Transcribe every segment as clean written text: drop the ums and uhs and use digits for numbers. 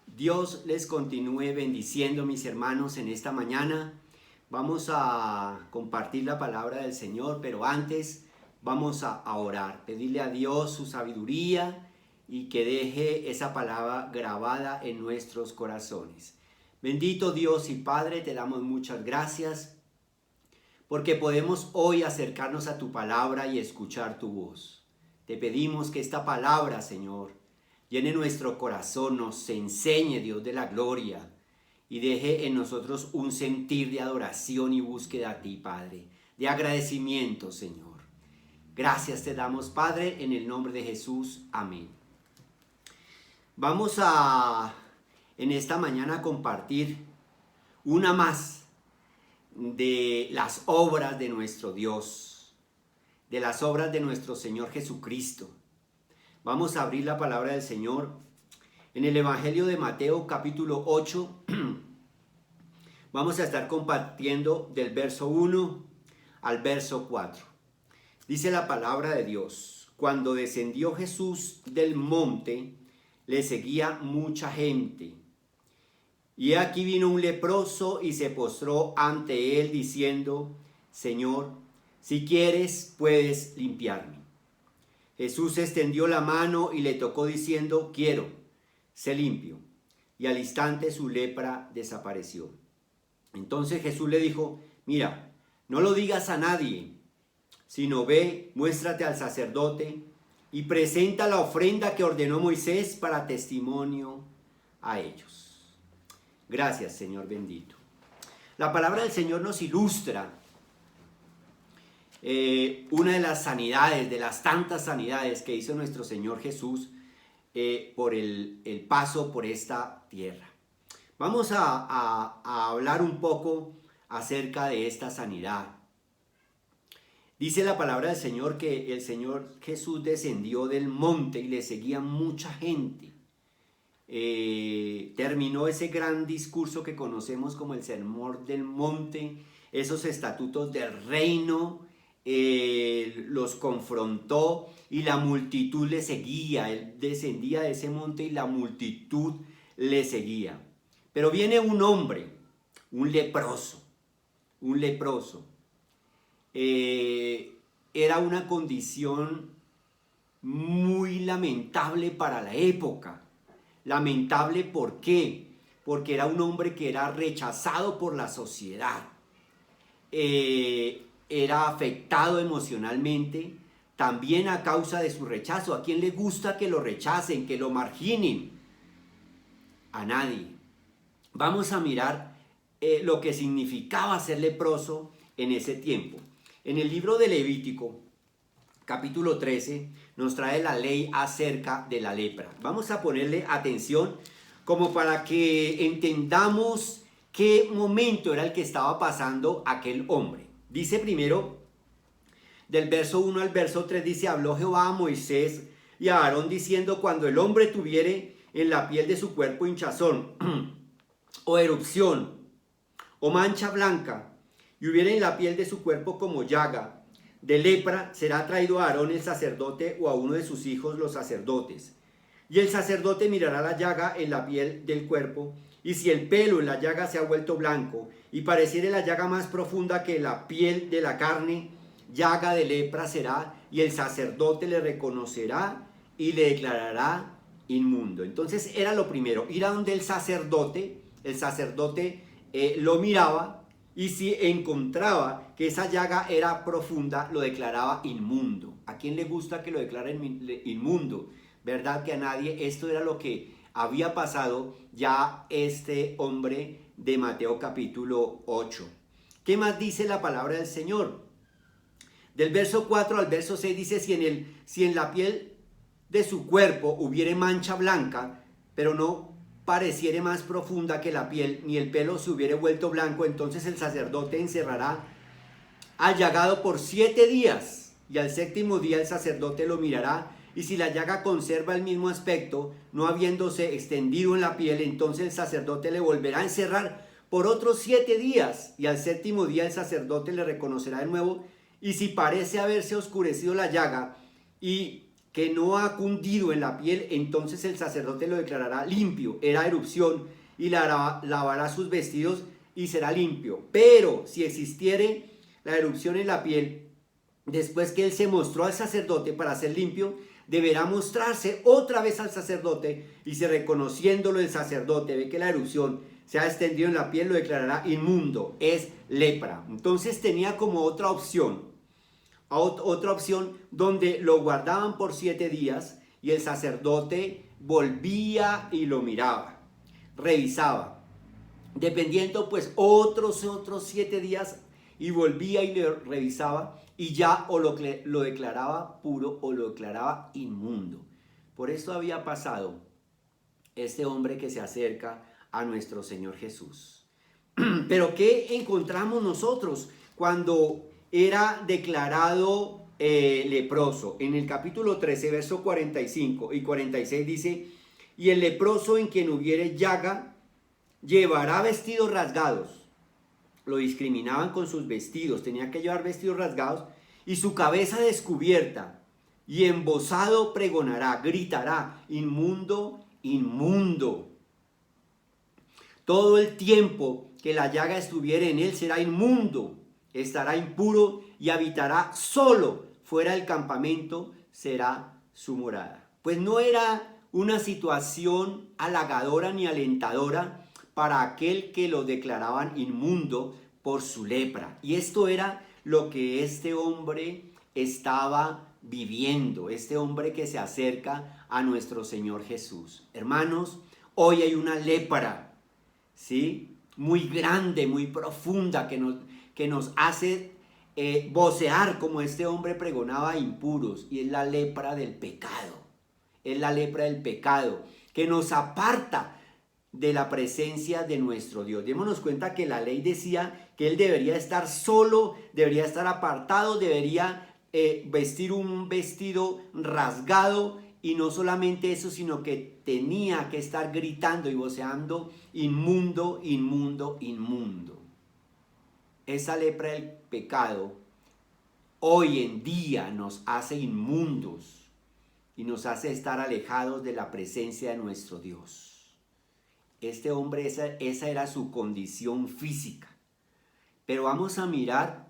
Dios les continúe bendiciendo, mis hermanos, en esta mañana. Vamos a compartir la palabra del Señor, pero antes vamos a orar, pedirle a Dios su sabiduría y que deje esa palabra grabada en nuestros corazones. Bendito Dios y Padre, te damos muchas gracias porque podemos hoy acercarnos a tu palabra y escuchar tu voz. Te pedimos que esta palabra, Señor, llene nuestro corazón, nos enseñe, Dios de la gloria, y deje en nosotros un sentir de adoración y búsqueda a ti, Padre, de agradecimiento, Señor. Gracias te damos, Padre, en el nombre de Jesús. Amén. Vamos en esta mañana a compartir una más de las obras de nuestro Dios, de las obras de nuestro Señor Jesucristo. Vamos a abrir la palabra del Señor en el Evangelio de Mateo capítulo 8. Vamos a estar compartiendo del verso 1 al verso 4. Dice la palabra de Dios: cuando descendió Jesús del monte, le seguía mucha gente. Y aquí vino un leproso y se postró ante él diciendo: Señor, si quieres, puedes limpiarme. Jesús extendió la mano y le tocó diciendo: quiero, sé limpio. Y al instante su lepra desapareció. Entonces Jesús le dijo: mira, no lo digas a nadie, sino ve, muéstrate al sacerdote y presenta la ofrenda que ordenó Moisés para testimonio a ellos. Gracias, Señor bendito. La palabra del Señor nos ilustra una de las sanidades, de las tantas sanidades que hizo nuestro Señor Jesús por el paso por esta tierra. Vamos a hablar un poco acerca de esta sanidad. Dice la palabra del Señor que el Señor Jesús descendió del monte y le seguía mucha gente. Terminó ese gran discurso que conocemos como el Sermón del Monte, esos estatutos del reino, los confrontó y la multitud le seguía. Él descendía de ese monte y la multitud le seguía. Pero viene un hombre, un leproso. Era una condición muy lamentable para la época. Lamentable, ¿por qué? Porque era un hombre que era rechazado por la sociedad. Era afectado emocionalmente, también a causa de su rechazo. ¿A quién le gusta que lo rechacen, que lo marginen? A nadie. Vamos a mirar lo que significaba ser leproso en ese tiempo. En el libro de Levítico, capítulo 13, nos trae la ley acerca de la lepra. Vamos a ponerle atención como para que entendamos qué momento era el que estaba pasando aquel hombre. Dice primero, del verso 1 al verso 3, dice: habló Jehová a Moisés y a Aarón diciendo: cuando el hombre tuviere en la piel de su cuerpo hinchazón o erupción o mancha blanca, y hubiere en la piel de su cuerpo como llaga de lepra, será traído a Aarón el sacerdote o a uno de sus hijos los sacerdotes. Y el sacerdote mirará la llaga en la piel del cuerpo, y si el pelo en la llaga se ha vuelto blanco, y pareciere la llaga más profunda que la piel de la carne, llaga de lepra será, y el sacerdote le reconocerá y le declarará inmundo. Entonces era lo primero, ir a donde el sacerdote lo miraba, y si encontraba que esa llaga era profunda, lo declaraba inmundo. ¿A quién le gusta que lo declaren inmundo? ¿Verdad que a nadie? Esto era lo que había pasado ya este hombre de Mateo capítulo 8. ¿Qué más dice la palabra del Señor? Del verso 4 al verso 6 dice: si en la piel de su cuerpo hubiere mancha blanca, pero no pareciere más profunda que la piel, ni el pelo se hubiere vuelto blanco, entonces el sacerdote encerrará al llagado por 7 días, y al 7º día el sacerdote lo mirará, y si la llaga conserva el mismo aspecto, no habiéndose extendido en la piel, entonces el sacerdote le volverá a encerrar por otros 7 días, y al 7º día el sacerdote le reconocerá de nuevo, y si parece haberse oscurecido la llaga, y que no ha cundido en la piel, entonces el sacerdote lo declarará limpio. Era erupción y lavará sus vestidos y será limpio. Pero si existiere la erupción en la piel, después que él se mostró al sacerdote para ser limpio, deberá mostrarse otra vez al sacerdote, y si reconociéndolo el sacerdote ve que la erupción se ha extendido en la piel, lo declarará inmundo, es lepra. Entonces tenía como otra opción donde lo guardaban por 7 días y el sacerdote volvía y lo miraba, revisaba, dependiendo pues otros 7 días, y volvía y lo revisaba, y ya o lo declaraba puro o lo declaraba inmundo. Por esto había pasado este hombre que se acerca a nuestro Señor Jesús. Pero ¿qué encontramos nosotros cuando era declarado leproso? En el capítulo 13, verso 45 y 46 dice: y el leproso en quien hubiere llaga llevará vestidos rasgados. Lo discriminaban con sus vestidos, tenía que llevar vestidos rasgados y su cabeza descubierta, y embozado pregonará, gritará: inmundo, inmundo. Todo el tiempo que la llaga estuviere en él será inmundo, estará impuro y habitará solo fuera del campamento, será su morada. Pues no era una situación halagadora ni alentadora para aquel que lo declaraban inmundo por su lepra. Y esto era lo que este hombre estaba viviendo, este hombre que se acerca a nuestro Señor Jesús. Hermanos, hoy hay una lepra, ¿sí?, muy grande, muy profunda, que nos hace vocear como este hombre pregonaba impuros, y es la lepra del pecado. Es la lepra del pecado que nos aparta de la presencia de nuestro Dios. Démonos cuenta que la ley decía que él debería estar solo, debería estar apartado, debería vestir un vestido rasgado, y no solamente eso, sino que tenía que estar gritando y voceando: inmundo, inmundo, inmundo. Esa lepra del pecado hoy en día nos hace inmundos y nos hace estar alejados de la presencia de nuestro Dios. Este hombre, esa era su condición física. Pero vamos a mirar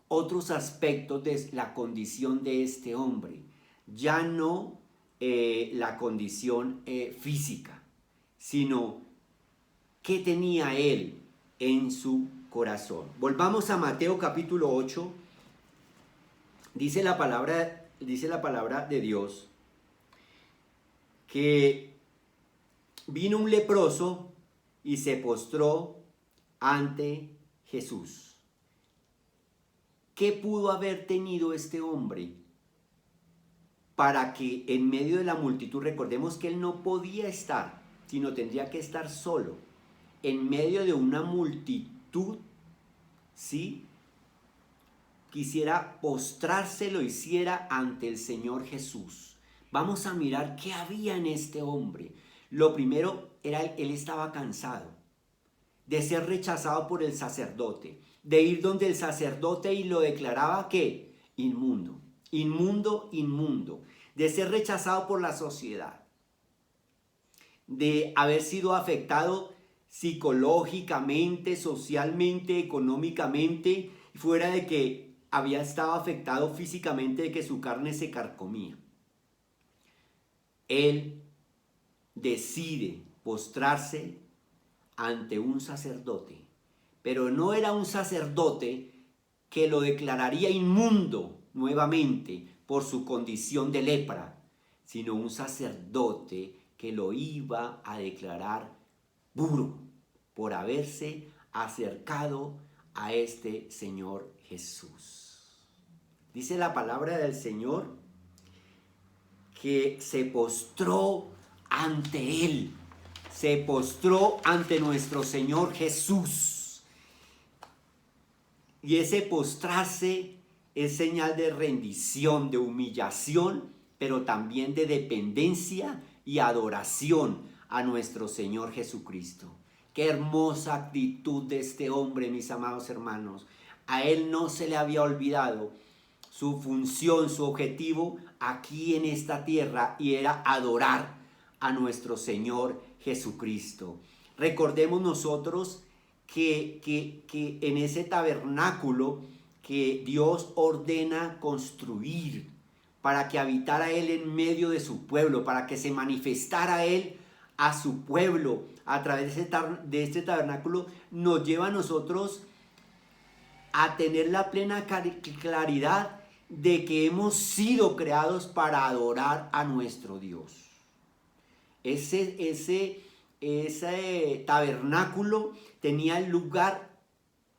otros aspectos de la condición de este hombre. Ya no la condición física, sino qué tenía él en su corazón. Volvamos a Mateo capítulo 8. Dice la palabra de Dios que vino un leproso y se postró ante Jesús. ¿Qué pudo haber tenido este hombre para que en medio de la multitud, recordemos que él no podía estar, sino tendría que estar solo, en medio de una multitud, ¿sí?, quisiera postrarse, lo hiciera ante el Señor Jesús? Vamos a mirar qué había en este hombre. Lo primero era, él estaba cansado de ser rechazado por el sacerdote, de ir donde el sacerdote y lo declaraba ¿qué? Inmundo, inmundo, inmundo, de ser rechazado por la sociedad, de haber sido afectado psicológicamente, socialmente, económicamente, fuera de que había estado afectado físicamente, de que su carne se carcomía. Él decide postrarse ante un sacerdote, pero no era un sacerdote que lo declararía inmundo nuevamente por su condición de lepra, sino un sacerdote que lo iba a declarar puro por haberse acercado a este Señor Jesús. Dice la palabra del Señor que se postró ante él, se postró ante nuestro Señor Jesús. Y ese postrarse es señal de rendición, de humillación, pero también de dependencia y adoración a nuestro Señor Jesucristo. Qué hermosa actitud de este hombre, mis amados hermanos. A él no se le había olvidado su función, su objetivo aquí en esta tierra, y era adorar a nuestro Señor Jesucristo. Recordemos nosotros que en ese tabernáculo que Dios ordena construir para que habitara Él en medio de su pueblo, para que se manifestara Él a su pueblo a través de este tabernáculo, nos lleva a nosotros a tener la plena claridad de que hemos sido creados para adorar a nuestro Dios. Ese tabernáculo tenía el lugar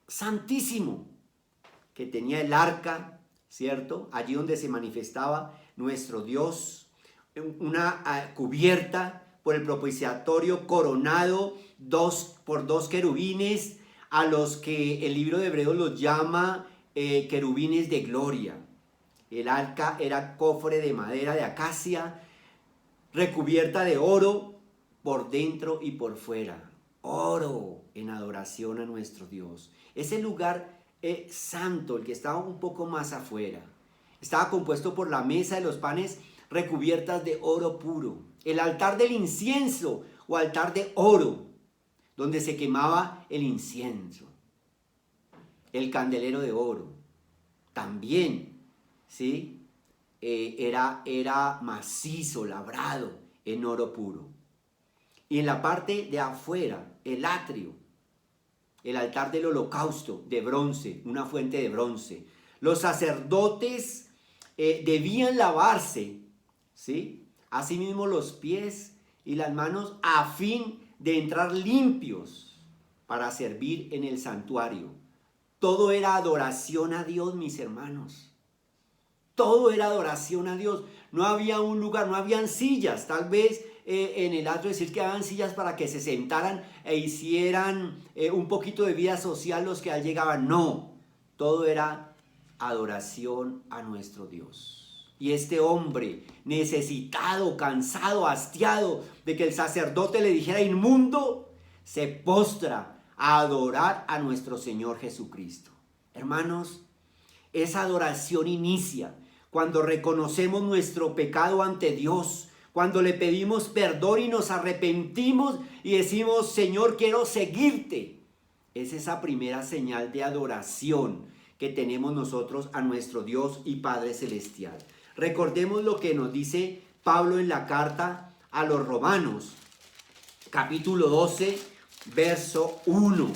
santísimo, que tenía el arca, ¿cierto? Allí donde se manifestaba nuestro Dios, una cubierta por el propiciatorio, coronado por dos querubines, a los que el libro de Hebreos los llama querubines de gloria. El arca era cofre de madera de acacia, recubierta de oro por dentro y por fuera. Oro en adoración a nuestro Dios. Ese lugar santo, el que estaba un poco más afuera, estaba compuesto por la mesa de los panes recubiertas de oro puro, el altar del incienso o altar de oro, donde se quemaba el incienso, el candelero de oro, también, ¿sí? Era macizo, labrado en oro puro. Y en la parte de afuera, el atrio, el altar del holocausto de bronce, una fuente de bronce. Los sacerdotes debían lavarse, ¿sí? Asimismo los pies y las manos, a fin de entrar limpios para servir en el santuario. Todo era adoración a Dios, mis hermanos. Todo era adoración a Dios. No había un lugar, no habían sillas. Tal vez en el atrio decir que habían sillas para que se sentaran e hicieran un poquito de vida social los que llegaban. No, todo era adoración a nuestro Dios. Y este hombre, necesitado, cansado, hastiado de que el sacerdote le dijera inmundo, se postra a adorar a nuestro Señor Jesucristo. Hermanos, esa adoración inicia cuando reconocemos nuestro pecado ante Dios, cuando le pedimos perdón y nos arrepentimos y decimos, Señor, quiero seguirte. Es esa primera señal de adoración que tenemos nosotros a nuestro Dios y Padre Celestial. Recordemos lo que nos dice Pablo en la carta a los Romanos, capítulo 12, verso 1.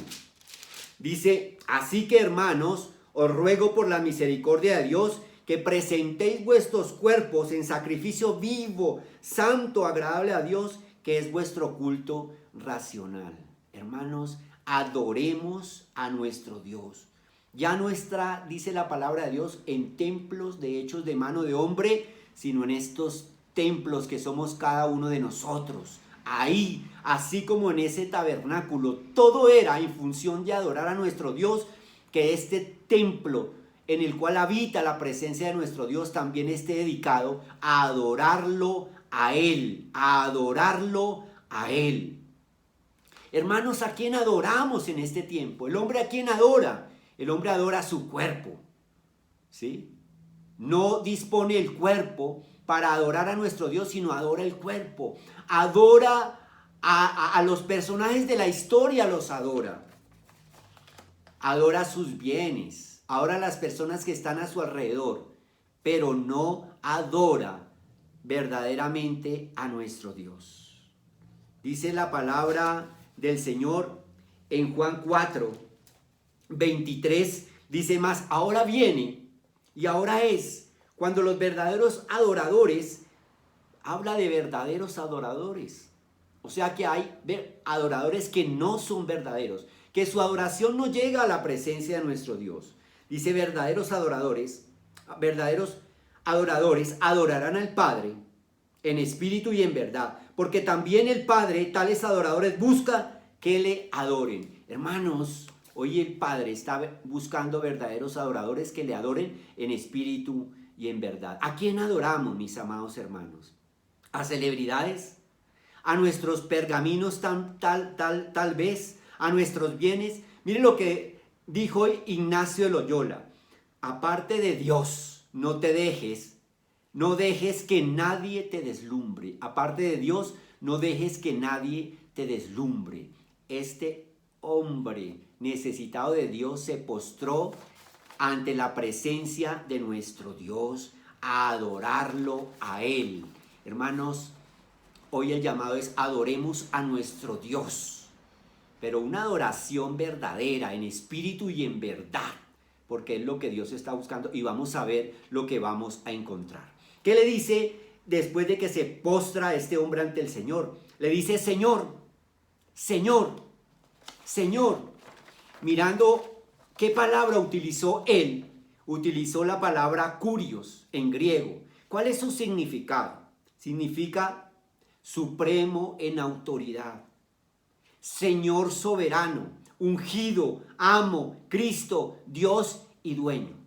Dice, así que hermanos, os ruego por la misericordia de Dios que presentéis vuestros cuerpos en sacrificio vivo, santo, agradable a Dios, que es vuestro culto racional. Hermanos, adoremos a nuestro Dios. Ya no está, dice la palabra de Dios, en templos de hechos de mano de hombre, sino en estos templos que somos cada uno de nosotros. Ahí, así como en ese tabernáculo, todo era en función de adorar a nuestro Dios, que este templo en el cual habita la presencia de nuestro Dios también esté dedicado a adorarlo a Él, a adorarlo a Él. Hermanos, ¿a quién adoramos en este tiempo? ¿El hombre a quién adora? El hombre adora su cuerpo, ¿sí? No dispone el cuerpo para adorar a nuestro Dios, sino adora el cuerpo. Adora a los personajes de la historia, los adora. Adora sus bienes, adora a las personas que están a su alrededor, pero no adora verdaderamente a nuestro Dios. Dice la palabra del Señor en Juan 4, 23, dice más, ahora viene y ahora es cuando los verdaderos adoradores, habla de verdaderos adoradores. O sea que hay adoradores que no son verdaderos, que su adoración no llega a la presencia de nuestro Dios. Dice verdaderos adoradores adorarán al Padre en espíritu y en verdad, porque también el Padre tales adoradores busca que le adoren. Hermanos, hoy el Padre está buscando verdaderos adoradores que le adoren en espíritu y en verdad. ¿A quién adoramos, mis amados hermanos? ¿A celebridades? ¿A nuestros pergaminos tal vez? ¿A nuestros bienes? Miren lo que dijo Ignacio de Loyola. Aparte de Dios, no dejes que nadie te deslumbre. Aparte de Dios, no dejes que nadie te deslumbre. Este hombre necesitado de Dios se postró ante la presencia de nuestro Dios a adorarlo a Él. Hermanos, hoy el llamado es adoremos a nuestro Dios, pero una adoración verdadera, en espíritu y en verdad, porque es lo que Dios está buscando y vamos a ver lo que vamos a encontrar. ¿Qué le dice después de que se postra este hombre ante el Señor? Le dice, Señor, Señor, Señor. Mirando qué palabra utilizó él, utilizó la palabra kurios en griego. ¿Cuál es su significado? Significa supremo en autoridad, Señor soberano, ungido, amo, Cristo, Dios y dueño.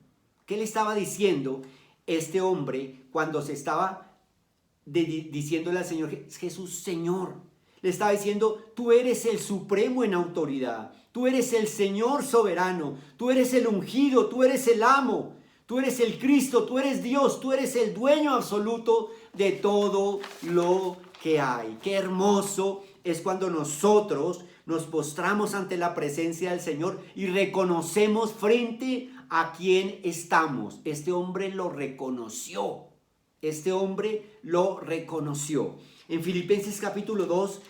¿Qué le estaba diciendo este hombre cuando se estaba diciéndole al Señor Jesús, Señor? Le estaba diciendo, tú eres el supremo en autoridad, tú eres el Señor soberano, tú eres el ungido, tú eres el amo, tú eres el Cristo, tú eres Dios, tú eres el dueño absoluto de todo lo que hay. Qué hermoso es cuando nosotros nos postramos ante la presencia del Señor y reconocemos frente a quién estamos. Este hombre lo reconoció. Este hombre lo reconoció. En Filipenses capítulo 2,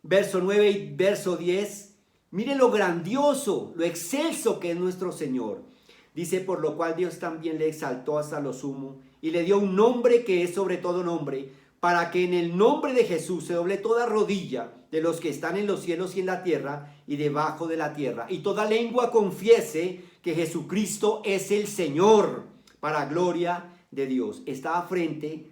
verso 9 y verso 10, mire lo grandioso, lo excelso que es nuestro Señor. Dice, por lo cual Dios también le exaltó hasta lo sumo y le dio un nombre que es sobre todo nombre, para que en el nombre de Jesús se doble toda rodilla de los que están en los cielos y en la tierra y debajo de la tierra, y toda lengua confiese que Jesucristo es el Señor, para gloria de Dios. Estaba frente,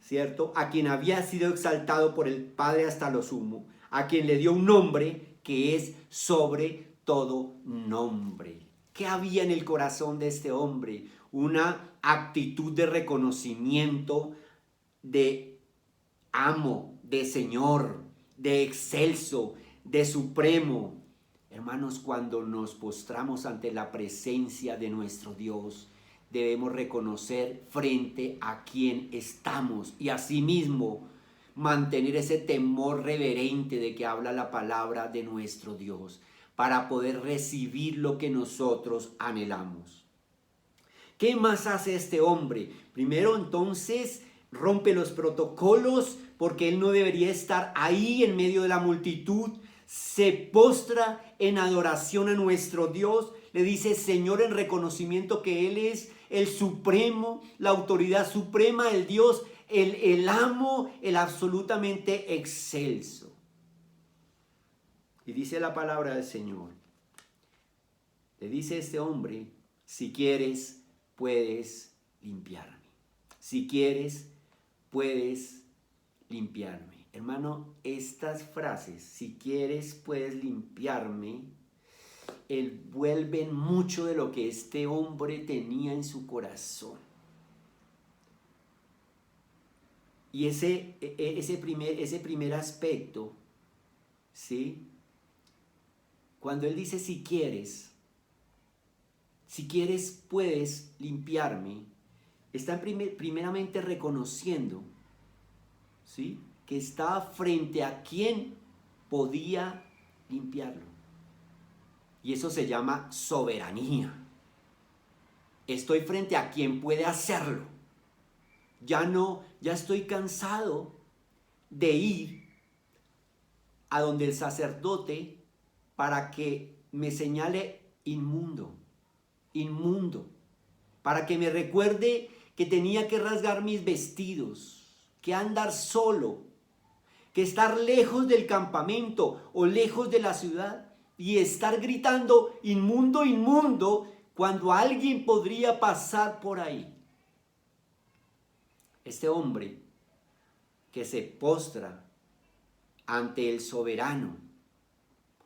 ¿cierto?, a quien había sido exaltado por el Padre hasta lo sumo, a quien le dio un nombre que es sobre todo nombre. ¿Qué había en el corazón de este hombre? Una actitud de reconocimiento, de amo, de Señor, de excelso, de supremo. Hermanos, cuando nos postramos ante la presencia de nuestro Dios, debemos reconocer frente a quién estamos y asimismo mantener ese temor reverente de que habla la palabra de nuestro Dios para poder recibir lo que nosotros anhelamos. ¿Qué más hace este hombre? Primero, entonces, rompe los protocolos porque él no debería estar ahí en medio de la multitud. Se postra en adoración a nuestro Dios. Le dice Señor en reconocimiento que Él es el supremo, la autoridad suprema, el Dios, el amo, el absolutamente excelso. Y dice la palabra del Señor. Le dice este hombre, si quieres, puedes limpiarme. Si quieres, puedes limpiarme. Hermano, estas frases, si quieres, puedes limpiarme, envuelven mucho de lo que este hombre tenía en su corazón. Y ese primer aspecto, ¿sí? Cuando él dice si quieres puedes limpiarme, está primeramente reconociendo, ¿sí?, que estaba frente a quien podía limpiarlo. Y eso se llama soberanía. Estoy frente a quien puede hacerlo. Ya estoy cansado de ir a donde el sacerdote para que me señale inmundo, para que me recuerde que tenía que rasgar mis vestidos, que andar solo, que estar lejos del campamento o lejos de la ciudad y estar gritando inmundo, inmundo, cuando alguien podría pasar por ahí. Este hombre que se postra ante el soberano,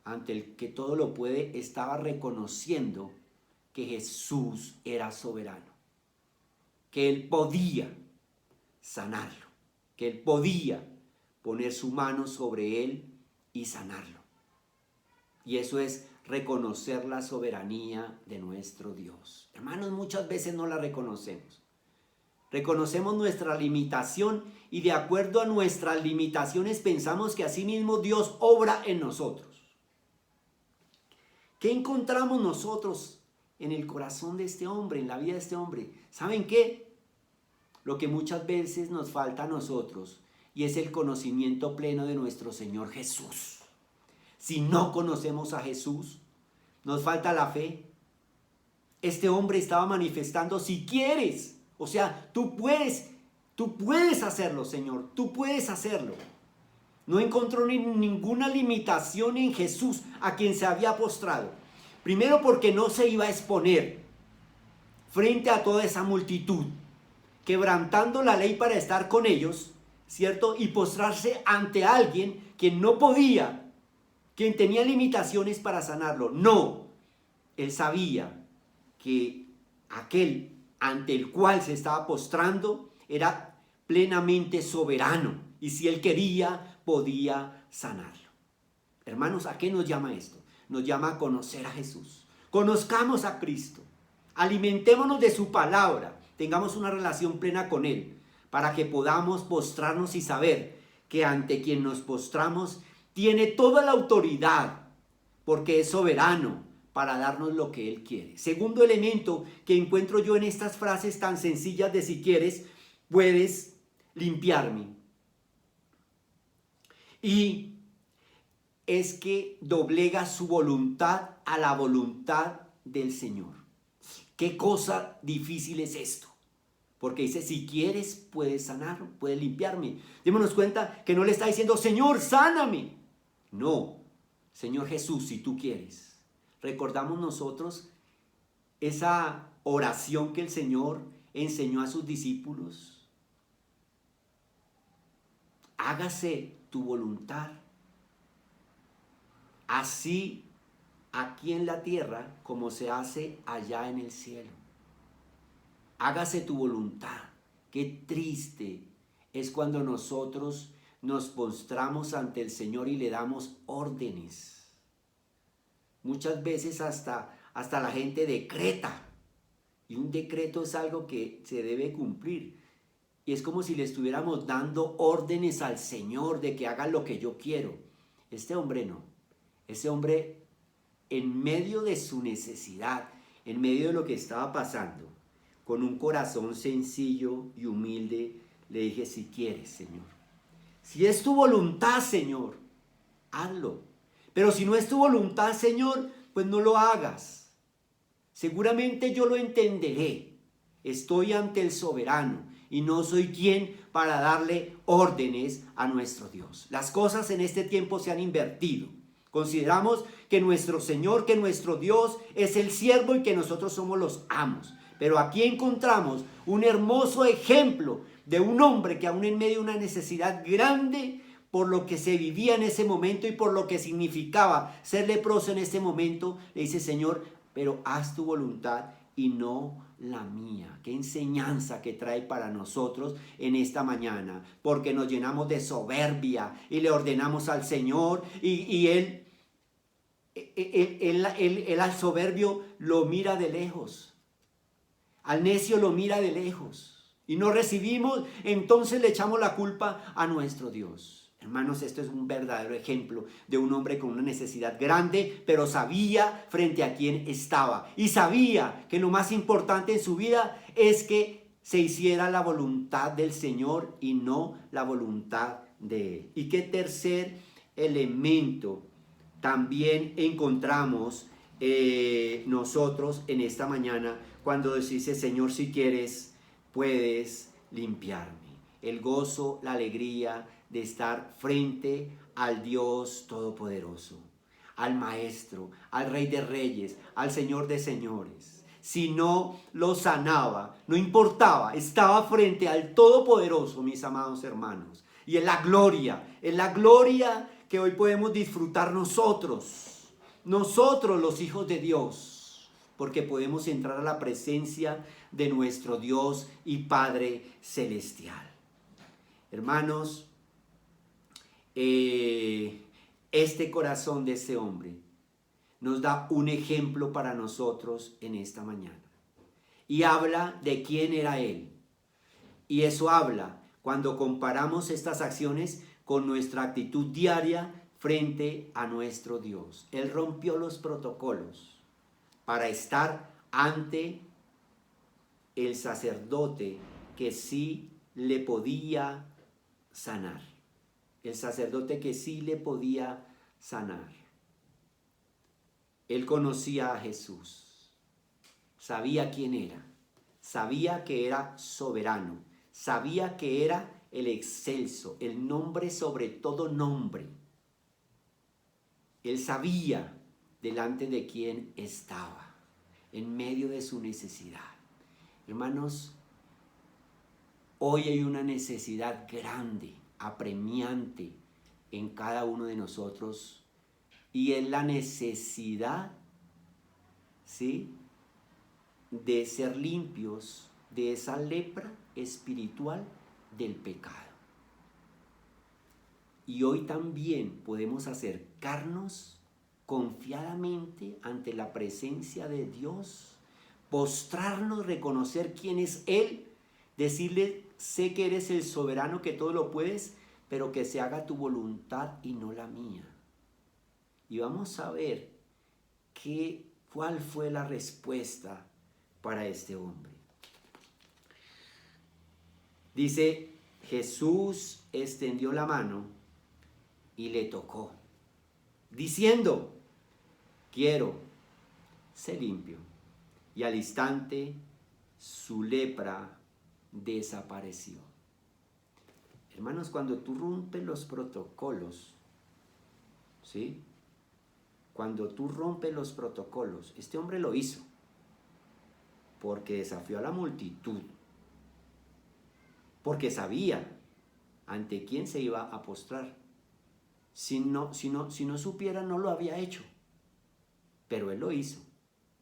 ante el que todo lo puede, estaba reconociendo que Jesús era soberano, que Él podía sanarlo, que Él podía poner su mano sobre él y sanarlo. Y eso es reconocer la soberanía de nuestro Dios. Hermanos, muchas veces no la reconocemos. Reconocemos nuestra limitación y de acuerdo a nuestras limitaciones pensamos que asimismo Dios obra en nosotros. ¿Qué encontramos nosotros en el corazón de este hombre, en la vida de este hombre? ¿Saben qué? Lo que muchas veces nos falta a nosotros, y es el conocimiento pleno de nuestro Señor Jesús. Si no conocemos a Jesús, nos falta la fe. Este hombre estaba manifestando, si quieres, o sea, tú puedes hacerlo, Señor, tú puedes hacerlo. No encontró ninguna limitación en Jesús, a quien se había postrado. Primero porque no se iba a exponer frente a toda esa multitud, quebrantando la ley para estar con ellos, ¿cierto? Y postrarse ante alguien quien no podía, quien tenía limitaciones para sanarlo. No, él sabía que aquel ante el cual se estaba postrando era plenamente soberano, y si él quería, podía sanarlo. Hermanos, ¿a qué nos llama esto? Nos llama a conocer a Jesús. Conozcamos a Cristo. Alimentémonos de su palabra. Tengamos una relación plena con Él, para que podamos postrarnos y saber que ante quien nos postramos tiene toda la autoridad, porque es soberano para darnos lo que Él quiere. Segundo elemento que encuentro yo en estas frases tan sencillas de si quieres, puedes limpiarme. Y es que doblega su voluntad a la voluntad del Señor. ¿Qué cosa difícil es esto? Porque dice, si quieres, puedes sanar, puedes limpiarme. Démonos cuenta que no le está diciendo, Señor, sáname. No, Señor Jesús, si tú quieres. Recordamos nosotros esa oración que el Señor enseñó a sus discípulos. Hágase tu voluntad, así aquí en la tierra como se hace allá en el cielo. Hágase tu voluntad. Qué triste es cuando nosotros nos postramos ante el Señor y le damos órdenes. Muchas veces hasta la gente decreta. Y un decreto es algo que se debe cumplir. Y es como si le estuviéramos dando órdenes al Señor de que haga lo que yo quiero. Este hombre no. Ese hombre, en medio de su necesidad, en medio de lo que estaba pasando, con un corazón sencillo y humilde, le dije, si quieres, Señor. Si es tu voluntad, Señor, hazlo. Pero si no es tu voluntad, Señor, pues no lo hagas. Seguramente yo lo entenderé. Estoy ante el soberano y no soy quien para darle órdenes a nuestro Dios. Las cosas en este tiempo se han invertido. Consideramos que nuestro Señor, que nuestro Dios es el siervo y que nosotros somos los amos. Pero aquí encontramos un hermoso ejemplo de un hombre que aún en medio de una necesidad grande, por lo que se vivía en ese momento y por lo que significaba ser leproso en ese momento, le dice, Señor, pero haz tu voluntad y no la mía. Qué enseñanza que trae para nosotros en esta mañana, porque nos llenamos de soberbia y le ordenamos al Señor y Él al soberbio lo mira de lejos. Al necio lo mira de lejos y no recibimos, entonces le echamos la culpa a nuestro Dios. Hermanos, esto es un verdadero ejemplo de un hombre con una necesidad grande, pero sabía frente a quién estaba y sabía que lo más importante en su vida es que se hiciera la voluntad del Señor y no la voluntad de Él. ¿Y qué tercer elemento también encontramos nosotros en esta mañana cuando dice, Señor, si quieres, puedes limpiarme? El gozo, la alegría de estar frente al Dios Todopoderoso, al Maestro, al Rey de Reyes, al Señor de Señores. Si no lo sanaba, no importaba, estaba frente al Todopoderoso, mis amados hermanos. Y es la gloria que hoy podemos disfrutar nosotros los hijos de Dios, porque podemos entrar a la presencia de nuestro Dios y Padre Celestial. Hermanos, este corazón de ese hombre nos da un ejemplo para nosotros en esta mañana. Y habla de quién era Él. Y eso habla cuando comparamos estas acciones con nuestra actitud diaria frente a nuestro Dios. Él rompió los protocolos para estar ante el sacerdote que sí le podía sanar. El sacerdote que sí le podía sanar. Él conocía a Jesús, sabía quién era, sabía que era soberano, sabía que era el excelso, el nombre sobre todo nombre. Él sabía delante de quién estaba, en medio de su necesidad. Hermanos, hoy hay una necesidad grande, apremiante en cada uno de nosotros, y es la necesidad, ¿sí?, de ser limpios de esa lepra espiritual del pecado. Y hoy también podemos acercarnos confiadamente ante la presencia de Dios, postrarnos, reconocer quién es Él, decirle: sé que eres el soberano, que todo lo puedes, pero que se haga tu voluntad y no la mía. Y vamos a ver cuál fue la respuesta para este hombre. Dice: Jesús extendió la mano y le tocó, diciendo: quiero, sé limpio. Y al instante su lepra desapareció. Hermanos, cuando tú rompes los protocolos, ¿sí?, cuando tú rompes los protocolos, este hombre lo hizo porque desafió a la multitud, porque sabía ante quién se iba a postrar. Si no supiera, no lo había hecho, pero él lo hizo.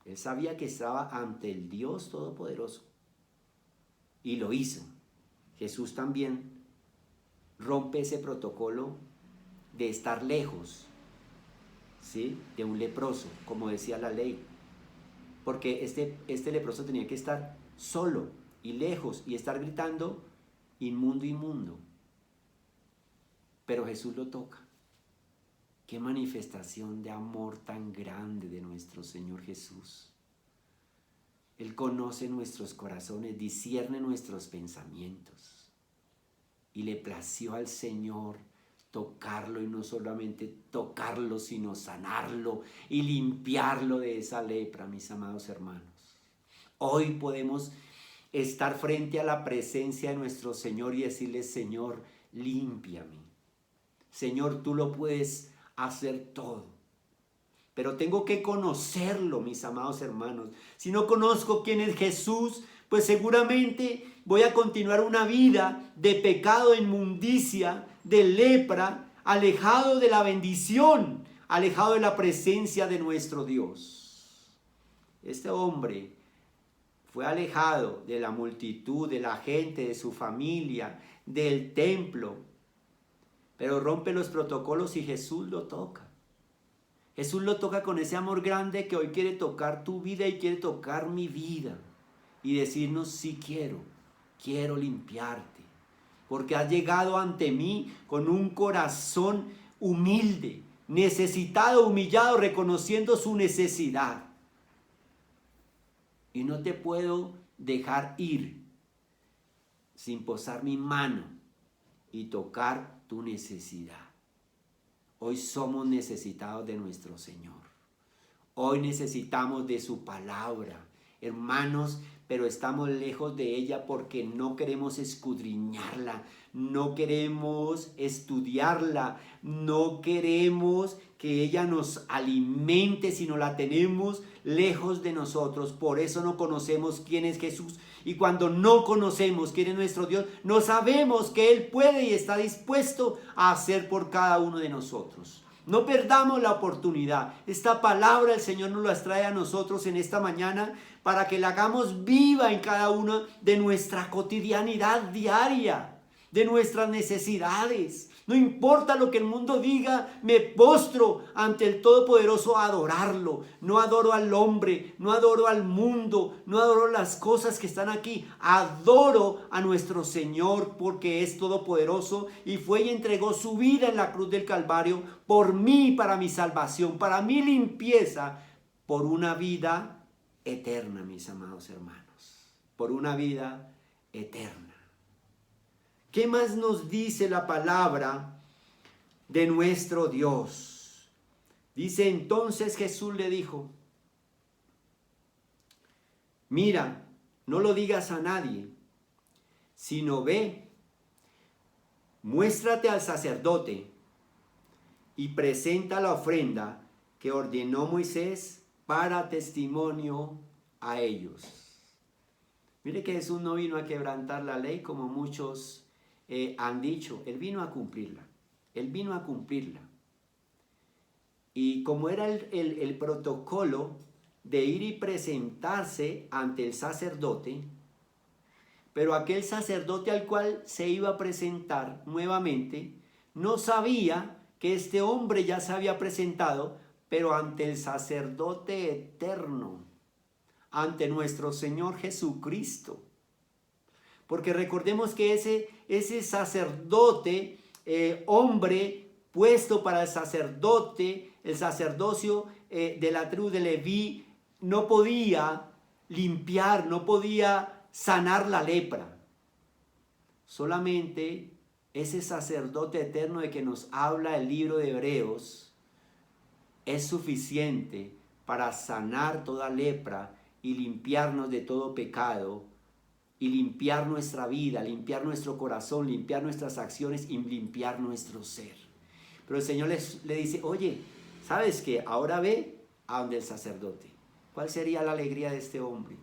Él sabía que estaba ante el Dios Todopoderoso y lo hizo. Jesús también rompe ese protocolo de estar lejos, ¿sí?, de un leproso, como decía la ley, porque este leproso tenía que estar solo y lejos y estar gritando: inmundo, inmundo. Pero Jesús lo toca. Qué manifestación de amor tan grande de nuestro Señor Jesús. Él conoce nuestros corazones, discierne nuestros pensamientos, y le plació al Señor tocarlo, y no solamente tocarlo, sino sanarlo y limpiarlo de esa lepra, mis amados hermanos. Hoy podemos estar frente a la presencia de nuestro Señor y decirle: Señor, límpiame. Señor, tú lo puedes hacer todo, pero tengo que conocerlo, mis amados hermanos. Si no conozco quién es Jesús, pues seguramente voy a continuar una vida de pecado, de inmundicia, de lepra, alejado de la bendición, alejado de la presencia de nuestro Dios. Este hombre fue alejado de la multitud, de la gente, de su familia, del templo, pero rompe los protocolos y Jesús lo toca. Jesús lo toca con ese amor grande que hoy quiere tocar tu vida y quiere tocar mi vida y decirnos: sí, quiero limpiarte, porque has llegado ante mí con un corazón humilde, necesitado, humillado, reconociendo su necesidad. Y no te puedo dejar ir sin posar mi mano y tocar tu necesidad. Hoy somos necesitados de nuestro Señor. Hoy necesitamos de su palabra, hermanos, pero estamos lejos de ella porque no queremos escudriñarla, no queremos estudiarla, no queremos que ella nos alimente, sino la tenemos lejos de nosotros. Por eso no conocemos quién es Jesús. Y cuando no conocemos quién es nuestro Dios, no sabemos que Él puede y está dispuesto a hacer por cada uno de nosotros. No perdamos la oportunidad. Esta palabra el Señor nos la trae a nosotros en esta mañana para que la hagamos viva en cada una de nuestra cotidianidad diaria. de nuestras necesidades. No importa lo que el mundo diga, me postro ante el Todopoderoso a adorarlo. No adoro al hombre, no adoro al mundo, no adoro las cosas que están aquí. Adoro a nuestro Señor porque es todopoderoso y fue y entregó su vida en la cruz del Calvario por mí, para mi salvación, para mi limpieza, por una vida eterna, mis amados hermanos. Por una vida eterna. ¿Qué más nos dice la palabra de nuestro Dios? Dice, entonces Jesús le dijo, mira, no lo digas a nadie, sino ve, muéstrate al sacerdote y presenta la ofrenda que ordenó Moisés para testimonio a ellos. Mire que Jesús no vino a quebrantar la ley como muchos han dicho. Él vino a cumplirla. Él vino a cumplirla. Y como era el protocolo de ir y presentarse ante el sacerdote, pero aquel sacerdote al cual se iba a presentar nuevamente no sabía que este hombre ya se había presentado, pero ante el sacerdote eterno, ante nuestro Señor Jesucristo. Porque recordemos que ese sacerdote, hombre puesto para el sacerdocio de la tribu de Leví, no podía limpiar, no podía sanar la lepra. Solamente ese sacerdote eterno de que nos habla el libro de Hebreos es suficiente para sanar toda lepra y limpiarnos de todo pecado, y limpiar nuestra vida, limpiar nuestro corazón, limpiar nuestras acciones y limpiar nuestro ser. Pero el Señor le dice, oye, ¿sabes qué? Ahora ve a donde el sacerdote. ¿Cuál sería la alegría de este hombre?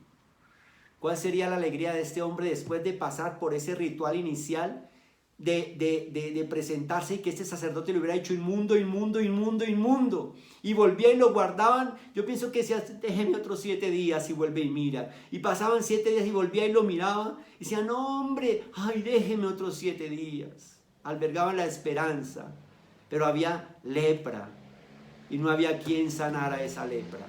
¿Cuál sería la alegría de este hombre después de pasar por ese ritual inicial de presentarse y que este sacerdote le hubiera dicho inmundo, inmundo, inmundo, inmundo? Y volvía y lo guardaban. Yo pienso que decía, déjeme otros 7 días y vuelve y mira. Y pasaban 7 días y volvía y lo miraba. Y decía, no hombre, ay, déjeme otros 7 días. Albergaban la esperanza. Pero había lepra y no había quien sanara esa lepra.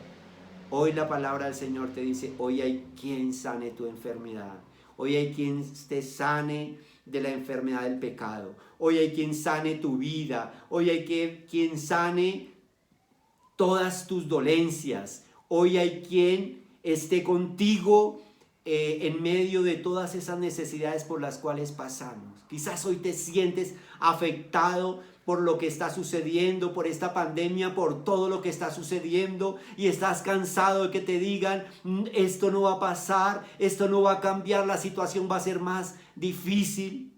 Hoy la palabra del Señor te dice, hoy hay quien sane tu enfermedad. Hoy hay quien te sane de la enfermedad del pecado. Hoy hay quien sane tu vida. Hoy hay quien sane todas tus dolencias. Hoy hay quien esté contigo en medio de todas esas necesidades por las cuales pasamos. Quizás hoy te sientes afectado por lo que está sucediendo, por esta pandemia, por todo lo que está sucediendo, y estás cansado de que te digan, esto no va a pasar, esto no va a cambiar, la situación va a ser más difícil.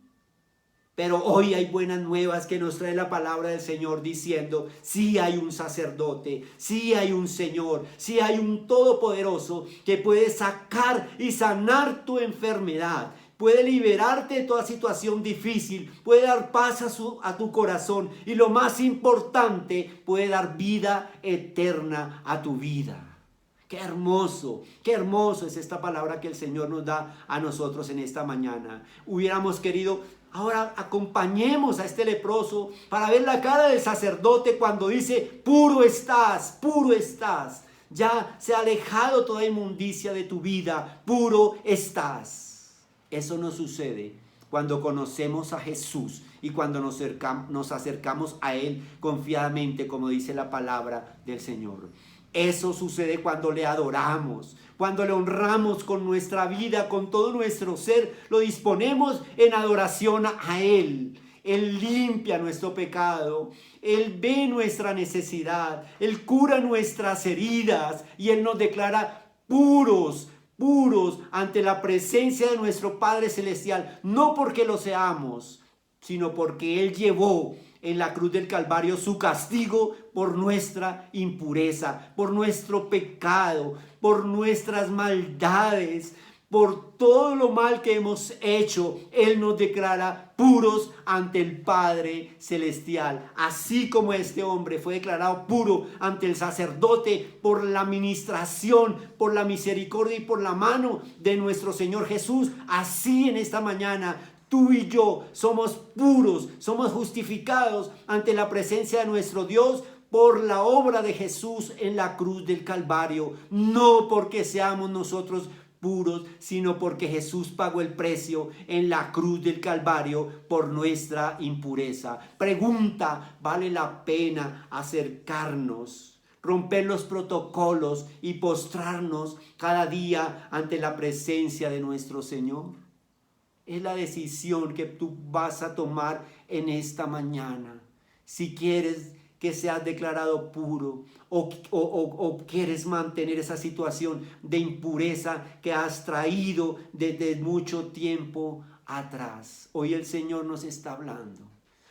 Pero hoy hay buenas nuevas que nos trae la palabra del Señor diciendo, sí hay un sacerdote, sí hay un Señor, sí hay un Todopoderoso que puede sacar y sanar tu enfermedad. Puede liberarte de toda situación difícil, puede dar paz a tu corazón y lo más importante, puede dar vida eterna a tu vida. Qué hermoso es esta palabra que el Señor nos da a nosotros en esta mañana. Hubiéramos querido, ahora acompañemos a este leproso para ver la cara del sacerdote cuando dice, puro estás, puro estás. Ya se ha alejado toda inmundicia de tu vida, puro estás. Eso no sucede cuando conocemos a Jesús y cuando nos acercamos a Él confiadamente, como dice la palabra del Señor. Eso sucede cuando le adoramos, cuando le honramos con nuestra vida, con todo nuestro ser, lo disponemos en adoración a Él. Él limpia nuestro pecado, Él ve nuestra necesidad, Él cura nuestras heridas y Él nos declara puros ante la presencia de nuestro Padre Celestial, no porque lo seamos, sino porque Él llevó en la cruz del Calvario su castigo por nuestra impureza, por nuestro pecado, por nuestras maldades, por todo lo mal que hemos hecho. Él nos declara puros ante el Padre Celestial, así como este hombre fue declarado puro ante el sacerdote por la ministración, por la misericordia y por la mano de nuestro Señor Jesús. Así en esta mañana Tú y yo somos puros, somos justificados ante la presencia de nuestro Dios por la obra de Jesús en la cruz del Calvario, no porque seamos nosotros puros, sino porque Jesús pagó el precio en la cruz del Calvario por nuestra impureza. Pregunta, ¿vale la pena acercarnos, romper los protocolos y postrarnos cada día ante la presencia de nuestro Señor? Es la decisión que tú vas a tomar en esta mañana. Si quieres que seas declarado puro o quieres mantener esa situación de impureza que has traído desde mucho tiempo atrás. Hoy el Señor nos está hablando.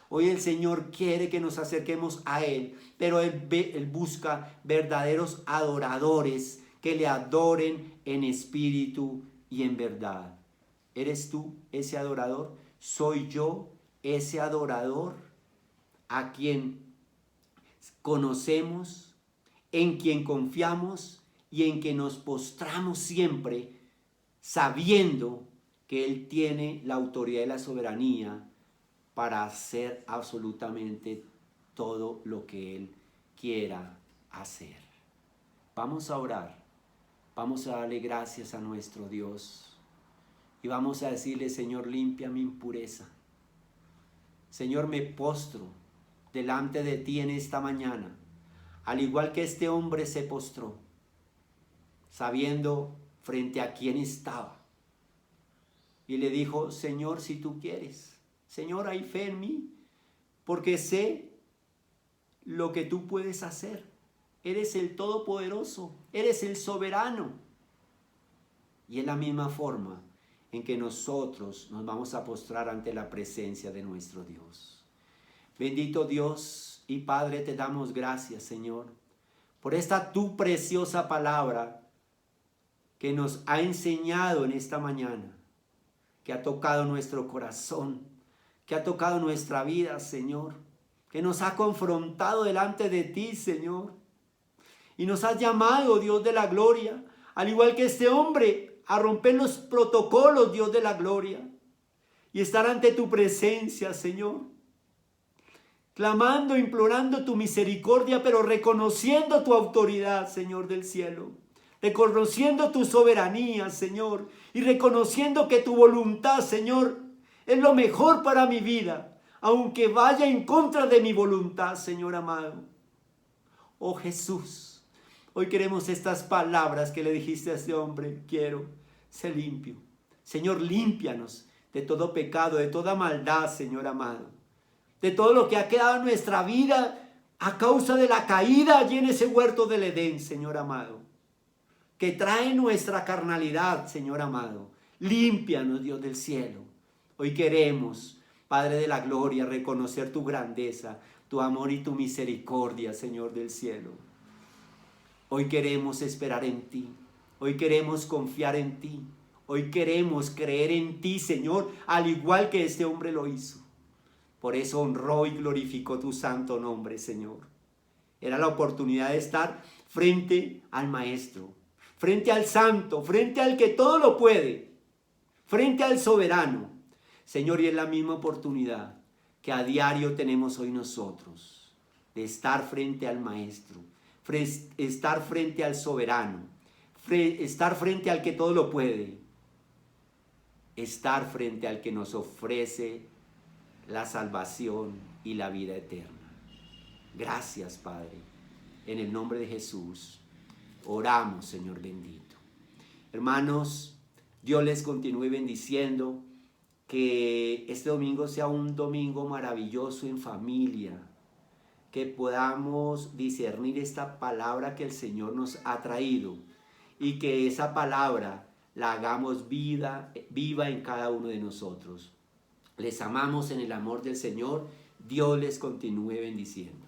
Hoy el Señor quiere que nos acerquemos a Él, pero Él busca verdaderos adoradores que le adoren en espíritu y en verdad. ¿Eres tú ese adorador? ¿Soy yo ese adorador a quien conocemos, en quien confiamos y en quien nos postramos siempre, sabiendo que Él tiene la autoridad y la soberanía para hacer absolutamente todo lo que Él quiera hacer? Vamos a orar, vamos a darle gracias a nuestro Dios y vamos a decirle: Señor, limpia mi impureza. Señor, me postro delante de ti en esta mañana, al igual que este hombre se postró, sabiendo frente a quién estaba. Y le dijo: Señor, si tú quieres, Señor, hay fe en mí, porque sé lo que tú puedes hacer. Eres el Todopoderoso, eres el Soberano. Y es la misma forma en que nosotros nos vamos a postrar ante la presencia de nuestro Dios. Bendito Dios y Padre, te damos gracias, Señor, por esta tu preciosa palabra que nos ha enseñado en esta mañana, que ha tocado nuestro corazón, que ha tocado nuestra vida, Señor, que nos ha confrontado delante de ti, Señor, y nos has llamado, Dios de la gloria, al igual que este hombre, a romper los protocolos, Dios de la gloria, y estar ante tu presencia, Señor, clamando, implorando tu misericordia, pero reconociendo tu autoridad, Señor del cielo, reconociendo tu soberanía, Señor, y reconociendo que tu voluntad, Señor, es lo mejor para mi vida, aunque vaya en contra de mi voluntad, Señor amado. Oh Jesús, hoy queremos estas palabras que le dijiste a este hombre: quiero ser limpio. Señor, límpianos de todo pecado, de toda maldad, Señor amado, de todo lo que ha quedado en nuestra vida a causa de la caída allí en ese huerto del Edén, Señor amado, que trae nuestra carnalidad, Señor amado. Límpianos, Dios del cielo. Hoy queremos, Padre de la gloria, reconocer tu grandeza, tu amor y tu misericordia, Señor del cielo. Hoy queremos esperar en ti. Hoy queremos confiar en ti. Hoy queremos creer en ti, Señor, al igual que este hombre lo hizo. Por eso honró y glorificó tu santo nombre, Señor. Era la oportunidad de estar frente al Maestro, frente al Santo, frente al que todo lo puede, frente al Soberano. Señor, y es la misma oportunidad que a diario tenemos hoy nosotros, de estar frente al Maestro, estar frente al Soberano, estar frente al que todo lo puede, estar frente al que nos ofrece la salvación y la vida eterna. Gracias, Padre. En el nombre de Jesús, oramos, Señor bendito. Hermanos, Dios les continúe bendiciendo. Que este domingo sea un domingo maravilloso en familia. Que podamos discernir esta palabra que el Señor nos ha traído. Y que esa palabra la hagamos viva en cada uno de nosotros. Les amamos en el amor del Señor. Dios les continúe bendiciendo.